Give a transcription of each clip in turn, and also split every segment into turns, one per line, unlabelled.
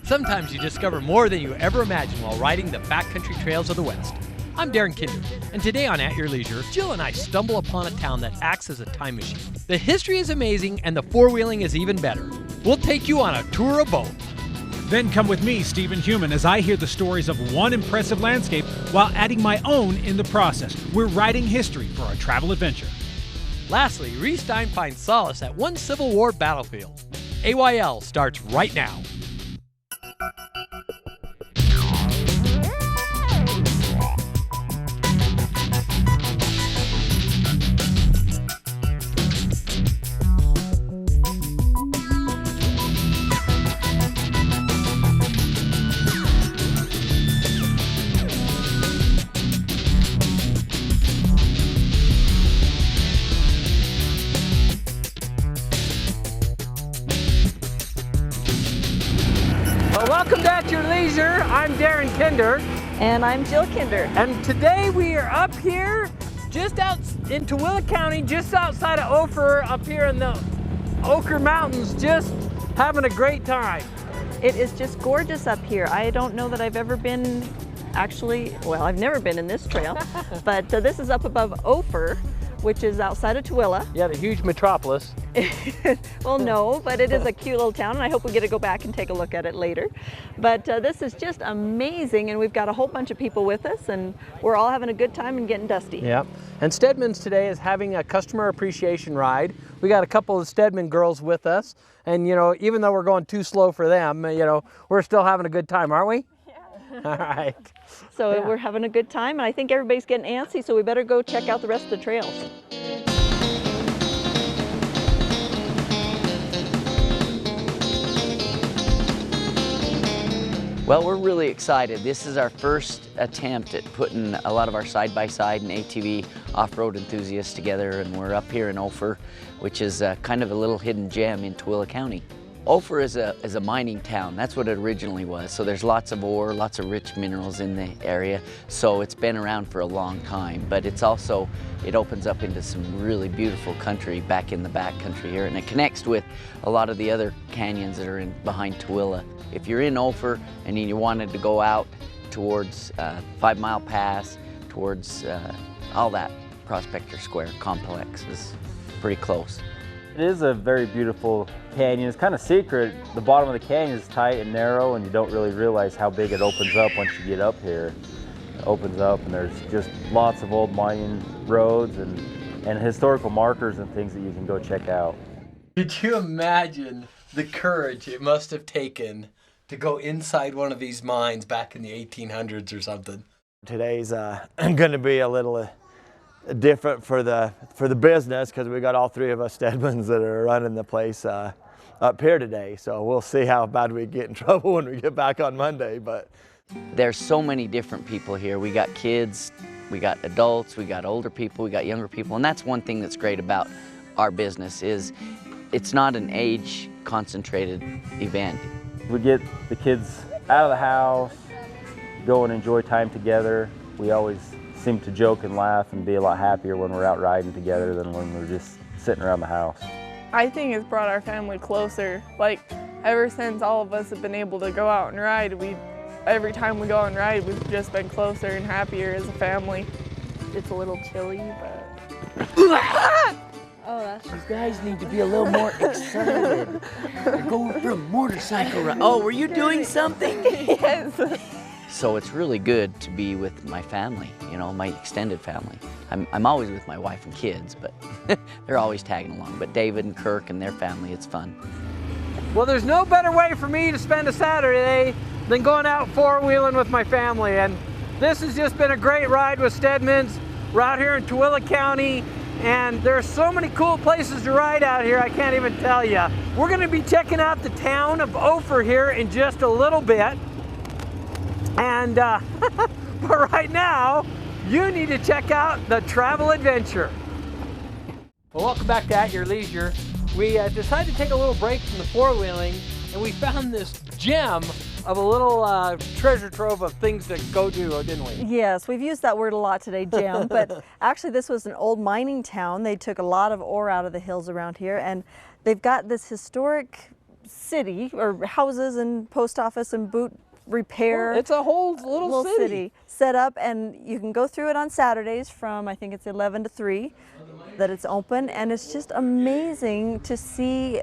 Sometimes you discover more than you ever imagined while riding the backcountry trails of the West. I'm Darren Kinder, and today on At Your Leisure, Jill and I stumble upon a town that acts as a time machine. The history is amazing, and the four-wheeling is even better. We'll take you on a tour of both.
Then come with me, Stephen Human, as I hear the stories of one impressive landscape while adding my own in the process. We're writing history for our travel adventure.
Lastly, Reese Stein finds solace at one Civil War battlefield. AYL starts right now. Welcome to At Your Leisure. I'm Darren Kinder.
And I'm Jill Kinder.
And today we are up here, just out in Tooele County, just outside of Ophir, up here in the Ophir Mountains, just having a great time.
It is just gorgeous up here. I don't know that I've ever been, actually, well, I've never been in this trail, but this is up above Ophir, which is outside of Tooele.
Yeah, the huge metropolis.
Well, no, but it is a cute little town, and I hope we get to go back and take a look at it later. But this is just amazing, and we've got a whole bunch of people with us, and we're all having a good time and getting dusty.
Yeah, and Steadman's today is having a customer appreciation ride. We got a couple of Steadman girls with us, and you know, even though we're going too slow for them, you know, we're still having a good time, aren't we? Yeah. All right.
So we're having a good time, and I think everybody's getting antsy, so we better go check out the rest of the trails.
Well, we're really excited. This is our first attempt at putting a lot of our side-by-side and ATV off-road enthusiasts together, and we're up here in Ophir, which is kind of a little hidden gem in Tooele County. Ophir is a mining town. That's what it originally was. So there's lots of ore, lots of rich minerals in the area. So it's been around for a long time, but it's also, it opens up into some really beautiful country back in the backcountry here, and it connects with a lot of the other canyons that are in behind Tooele. If you're in Ophir and you wanted to go out towards 5 Mile Pass, towards all that Prospector Square complex is pretty close.
It is a very beautiful canyon. It's kind of secret. The bottom of the canyon is tight and narrow, and you don't really realize how big it opens up once you get up here. It opens up, and there's just lots of old mining roads and historical markers and things that you can go check out.
Could you imagine the courage it must have taken to go inside one of these mines back in the 1800s or something?
Today's going to be a little different for the business, because we got all three of us Steadmans that are running the place up here today. So we'll see how bad we get in trouble when we get back on Monday. But
there's so many different people here. We got kids, we got adults, we got older people, we got younger people, and that's one thing that's great about our business is it's not an age concentrated event.
We get the kids out of the house, go and enjoy time together. We always seem to joke and laugh and be a lot happier when we're out riding together than when we're just sitting around the house.
I think it's brought our family closer. Like, ever since all of us have been able to go out and ride, every time we go out and ride, we've just been closer and happier as a family.
It's a little chilly, but...
You guys need to be a little more excited. You're going for a motorcycle ride. Oh, were you doing something?
Yes.
So it's really good to be with my family, you know, my extended family. I'm always with my wife and kids, but they're always tagging along. But David and Kirk and their family, it's fun.
Well, there's no better way for me to spend a Saturday than going out four-wheeling with my family. And this has just been a great ride with Steadman's. We're out here in Tooele County, and there are so many cool places to ride out here, I can't even tell you. We're gonna be checking out the town of Ophir here in just a little bit. And but right now, you need to check out the travel adventure. Well, welcome back to At Your Leisure. We decided to take a little break from the four-wheeling, and we found this gem of a little treasure trove of things to go do, didn't we?
Yes, we've used that word a lot today, Jim, but actually this was an old mining town. They took a lot of ore out of the hills around here, and they've got this historic city, or houses and post office and boot repair.
Well, it's a whole little city
set up, and you can go through it on Saturdays from, I think it's 11 to 3 that it's open, and it's just amazing to see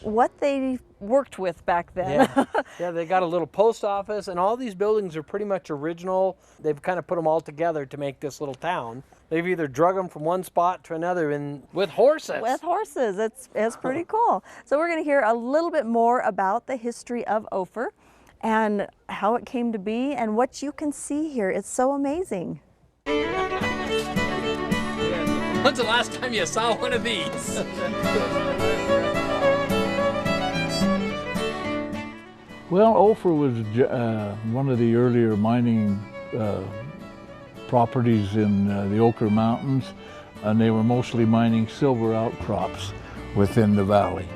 what they worked with back then.
Yeah. Yeah, they got a little post office, and all these buildings are pretty much original. They've kind of put them all together to make this little town. They've either drug them from one spot to another with horses.
With horses, it's pretty cool. So we're going to hear a little bit more about the history of Ophir and how it came to be and what you can see here. It's so amazing.
When's the last time you saw one of these?
Well, Ophir was one of the earlier mining properties in the Ophir Mountains, and they were mostly mining silver outcrops within the valley.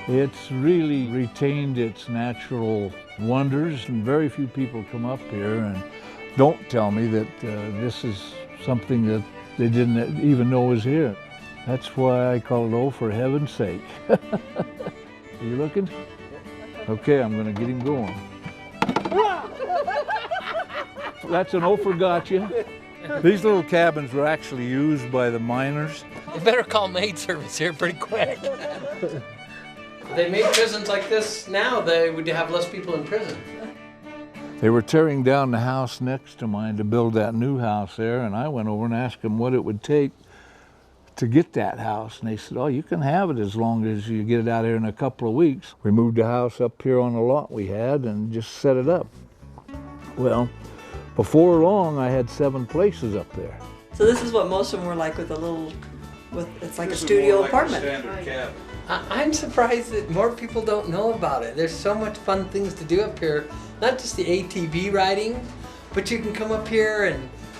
It's really retained its natural wonders, and very few people come up here and don't tell me that this is something that they didn't even know was here. That's why I call it Ophir, heaven's sake. Are you looking? Okay, I'm gonna get him going. That's an Ophir gotcha. These little cabins were actually used by the miners.
You better call maid service here pretty quick. If they made prisons like this now, they would have less people in prison.
They were tearing down the house next to mine to build that new house there, and I went over and asked them what it would take to get that house, and they said, oh, you can have it as long as you get it out here in a couple of weeks. We moved the house up here on the lot we had and just set it up. Well, before long, I had 7 places up there.
So this is what most of them were like, with a little, it's like a studio apartment.
I'm surprised that more people don't know about it. There's so much fun things to do up here. Not just the ATV riding, but you can come up here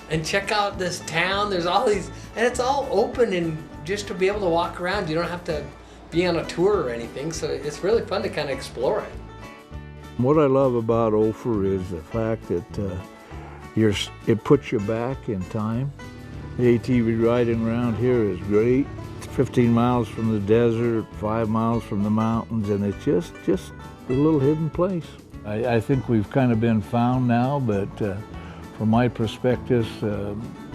and check out this town. There's all these, and it's all open, and just to be able to walk around, you don't have to be on a tour or anything, so it's really fun to kind of explore it.
What I love about Ophir is the fact that it puts you back in time. The ATV riding around here is great. It's 15 miles from the desert, 5 miles from the mountains, and it's just a little hidden place. I think we've kind of been found now, but from my perspective,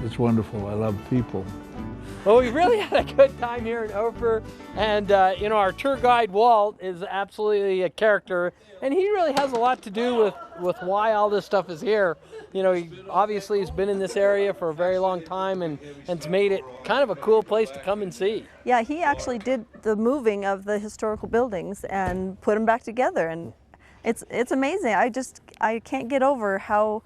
it's wonderful. I love people.
Well, we really had a good time here in Ophir, and our tour guide Walt is absolutely a character, and he really has a lot to do with why all this stuff is here. He obviously has been in this area for a very long time, and it's made it kind of a cool place to come and see.
Yeah, he actually did the moving of the historical buildings and put them back together, and it's amazing. I can't get over how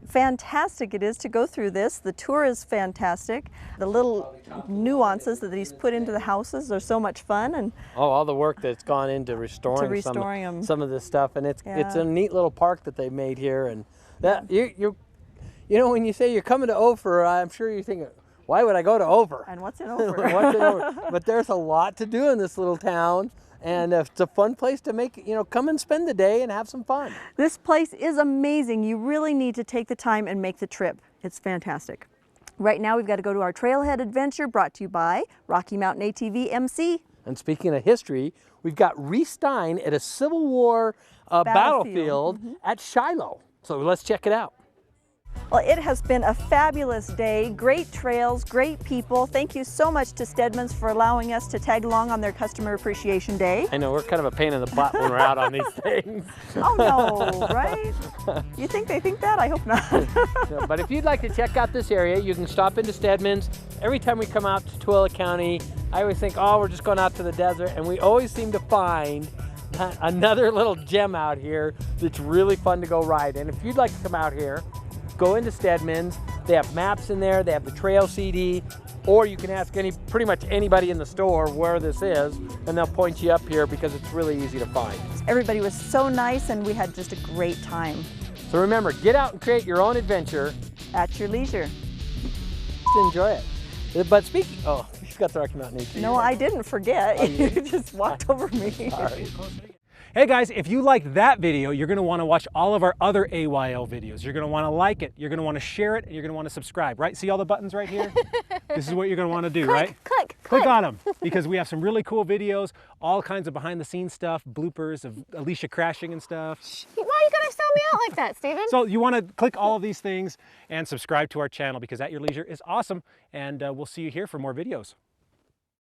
fantastic it is to go through this. The tour is fantastic. The little nuances that he's put into the houses are so much fun, and
all the work that's gone into restoring some of this stuff, and it's a neat little park that they made here. And that when you say you're coming to Ophir, I'm sure you're thinking, why would I go to Ophir?
And what's in Ophir?
What's in Ophir? But there's a lot to do in this little town. And it's a fun place to come and spend the day and have some fun.
This place is amazing. You really need to take the time and make the trip. It's fantastic. Right now we've got to go to our Trailhead Adventure, brought to you by Rocky Mountain ATV MC.
And speaking of history, we've got Reese Stein at a Civil War battlefield at Shiloh. So let's check it out.
Well, it has been a fabulous day. Great trails, great people. Thank you so much to Steadman's for allowing us to tag along on their Customer Appreciation Day.
I know, we're kind of a pain in the butt when we're out on these things.
Oh no, right? You think they think that? I hope not.
But if you'd like to check out this area, you can stop into Steadman's. Every time we come out to Tooele County, I always think, oh, we're just going out to the desert, and we always seem to find another little gem out here that's really fun to go ride. And if you'd like to come out here, go into Steadman's. They have maps in there, they have the trail CD, or you can ask pretty much anybody in the store where this is, and they'll point you up here because it's really easy to find.
Everybody was so nice, and we had just a great time.
So remember, get out and create your own adventure.
At your leisure.
Enjoy it. But speaking, oh, you got the Rocky Mountain ATV.
No, I didn't forget.
Oh,
you just walked over me.
Sorry.
Hey guys, if you liked that video, you're going to want to watch all of our other AYL videos. You're going to want to like it, you're going to want to share it, and you're going to want to subscribe, right? See all the buttons right here? This is what you're going to want to do, right? Click on them, because we have some really cool videos, all kinds of behind the scenes stuff, bloopers of Alicia crashing and stuff.
Why are you going to sell me out like that, Steven?
So you want to click all of these things and subscribe to our channel, because At Your Leisure is awesome, and we'll see you here for more videos.